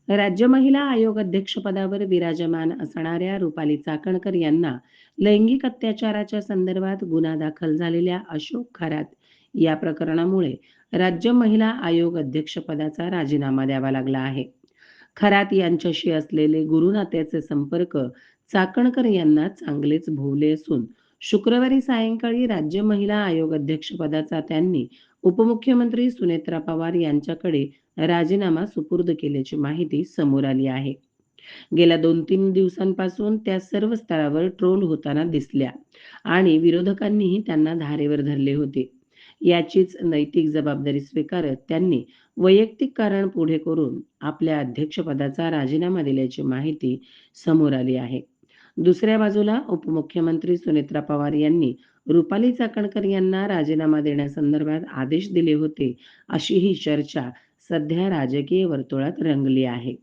राज्य महिला आयोग अध्यक्षपदावर विराजमान असणाऱ्या रुपाली चाकणकर यांना लैंगिक अत्याचाराच्या संदर्भात गुन्हा दाखल झालेल्या अशोक खरात या प्रकरणामुळे राज्य महिला आयोग अध्यक्षपदाचा राजीनामा द्यावा लागला आहे. खरात यांच्याशी असलेले गुरुनात्याचे संपर्क चाकणकर यांना चांगलेच भोवले असून शुक्रवारी सायंकाळी राज्य महिला आयोग अध्यक्षपदाचा त्यांनी उपमुख्यमंत्री सुनेत्रा पवार यांच्याकडे राजीनामा सुपूर्द केल्याची माहिती समोर आली आहे. गेल्या 2-3 दिवसांपासून त्या सर्व स्तरावर ट्रोल होताना दिसल्या आणि विरोधकांनीही त्यांना धारेवर धरले होते. याचीच नैतिक जबाबदारी स्वीकारत त्यांनी वैयक्तिक कारण पुढे करून आपल्या अध्यक्षपदाचा राजीनामा दिल्याची माहिती समोर आली आहे. दुसऱ्या बाजूला उपमुख्यमंत्री सुनेत्रा पवार यांनी रुपाली चाकणकर यांना राजीनामा देण्यासंदर्भात आदेश दिले होते, अशी ही चर्चा सध्या राजकीय वर्तुळात रंगली आहे.